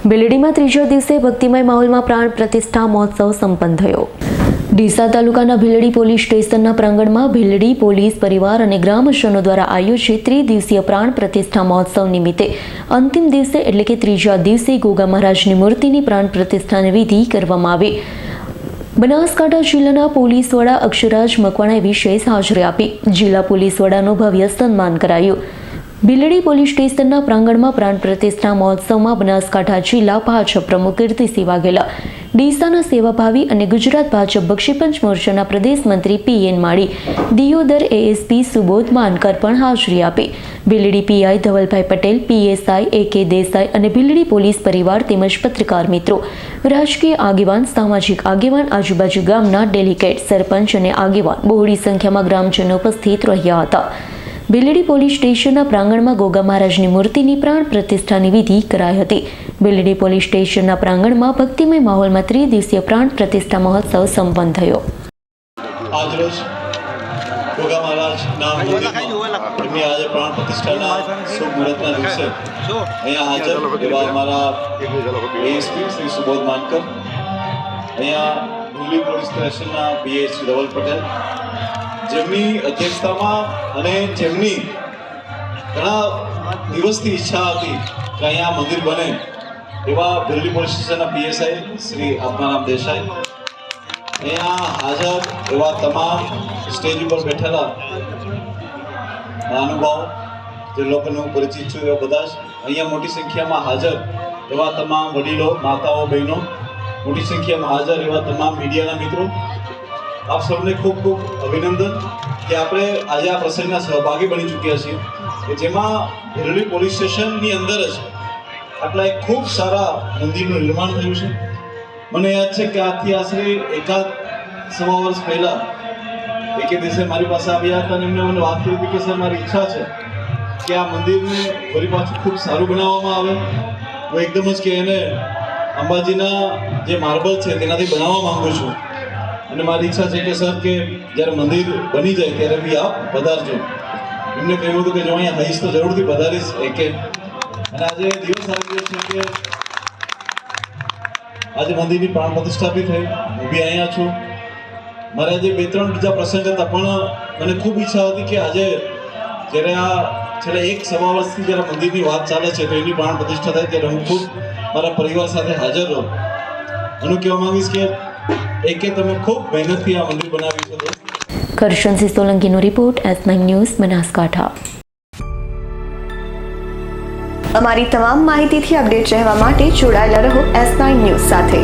ભીલડીમાં ત્રીજા દિવસે ભક્તિમય માહોલમાં પ્રાણ પ્રતિષ્ઠા મહોત્સવ સંપન્ન થયો। ડીસા તાલુકાના ભીલડી પોલીસ સ્ટેશનના પ્રાંગણમાં ભીલડી પોલીસ પરિવાર અને ગ્રામજનો દ્વારા આયોજિત ત્રિદિવસીય પ્રાણ પ્રતિષ્ઠા મહોત્સવ નિમિત્તે અંતિમ દિવસે એટલે કે ત્રીજા દિવસે ગોગા મહારાજની મૂર્તિની પ્રાણ પ્રતિષ્ઠાની વિધિ કરવામાં આવી। બનાસકાંઠા જિલ્લાના પોલીસ વડા અક્ષરાજ મકવાણાએ વિશેષ હાજરી આપી જિલ્લા પોલીસ વડાનું ભવ્ય સન્માન કરાયું। ભીલડી પોલીસ સ્ટેશનના પ્રાંગણમાં પ્રાણ પ્રતિષ્ઠા મહોત્સવમાં બનાસકાંઠા જિલ્લા ભાજપ પ્રમુખ કીર્તિસિંહ વાઘેલા, ડીસાના સેવાભાવી અને ગુજરાત ભાજપ બક્ષીપંચ મોરચાના પ્રદેશ મંત્રી પીએન માળી, દિયોદર એએસપી સુબોધ માનકર પણ હાજરી આપી। ભીલડી પીઆઈ ધવલભાઈ પટેલ, પીએસઆઈ એકે દેસાઈ અને ભીલડી પોલીસ પરિવાર તેમજ પત્રકાર મિત્રો, રાજકીય આગેવાન, સામાજિક આગેવાન, આજુબાજુ ગામના ડેલિગેટ, સરપંચ અને આગેવાન બહોળી સંખ્યામાં ગ્રામજનો ઉપસ્થિત રહ્યા હતા। ભીલડી પોલીસ સ્ટેશનના પ્રાંગણમાં ગોગા મહારાજની મૂર્તિની પ્રાણ પ્રતિષ્ઠાની વિધિ કરાઈ હતી। ભીલડી પોલીસ સ્ટેશનના પ્રાંગણમાં ભક્તિમય માહોલમાં ત્રિદિવસીય પ્રાણ પ્રતિષ્ઠા મહોત્સવ સંપન્ન થયો। આજરોજ ગોગા મહારાજના મંદિરમાં આજે પ્રાણ પ્રતિષ્ઠાના શુભ મુહૂર્તના દિવસે અહીંયા હાજર એવા અમારા એએસપી શ્રી સુબોધ માનકર, અહીંયા ભીલડી પોલીસ સ્ટેશનના પીએ શ્રી ધવલ પટેલ, જેમની અધ્યક્ષતામાં અને જેમની ઘણા દિવસથી ઈચ્છા હતી કે અહીંયા મંદિર બને એવા ભીલડી પોલીસ સ્ટેશનના પીએસઆઈ શ્રી આત્મારામ દેસાઈ, અહીંયા હાજર એવા તમામ સ્ટેજ ઉપર બેઠેલા મહાનુભાવો જે લોકોનું પરિચિત છું એવા બધા જ, અહીંયા મોટી સંખ્યામાં હાજર એવા તમામ વડીલો, માતાઓ, બહેનો, મોટી સંખ્યામાં હાજર એવા તમામ મીડિયાના મિત્રો, આપ સૌને ખૂબ ખૂબ અભિનંદન કે આપણે આજે આ પ્રસંગના સહભાગી બની ચૂક્યા છીએ કે જેમાં ભીલડી પોલીસ સ્ટેશનની અંદર જ આટલા એક ખૂબ સારા મંદિરનું નિર્માણ થયું છે। મને યાદ છે કે આજથી આશરે એકાદ સવા વર્ષ પહેલાં એકે દિવસે મારી પાસે આવ્યા હતા અને એમને મને વાત કરી હતી કે સર મારી ઈચ્છા છે કે આ મંદિરને ફરી પાછું ખૂબ સારું બનાવવામાં આવે। હું એકદમ જ કે એને અંબાજીના જે માર્બલ છે તેનાથી બનાવવા માગું છું અને મારી ઈચ્છા છે કે સર કે જ્યારે મંદિર બની જાય ત્યારે બી આપ પધારજો। એમને કહ્યું હતું કે જો અહીંયા હઈશ તો જરૂરથી પધારીશ એકે। અને આજે દિવસ આવી ગયો છે કે આજે મંદિરની પ્રાણ પ્રતિષ્ઠા બી થઈ, હું બી અહીંયા છું। મારે આજે 2-3 બીજા પ્રસંગ હતા પણ મને ખૂબ ઈચ્છા હતી કે આજે જ્યારે આ છેલ્લા 1-1.5 વર્ષથી જ્યારે મંદિરની વાત ચાલે છે તો એની પ્રાણ પ્રતિષ્ઠા થાય ત્યારે હું ખૂબ મારા પરિવાર સાથે હાજર રહું। હું કહેવા માંગીશ કે એકે તમે ખૂબ મહેનતથી આ મંદિર બનાવ્યું છે। કરશનસિંહ સોલંકીનો રિપોર્ટ, S9 ન્યૂઝ, બનાસકાંઠા। અમારી તમામ માહિતીથી અપડેટ રહેવા માટે જોડાયેલા રહો S9 ન્યૂઝ સાથે।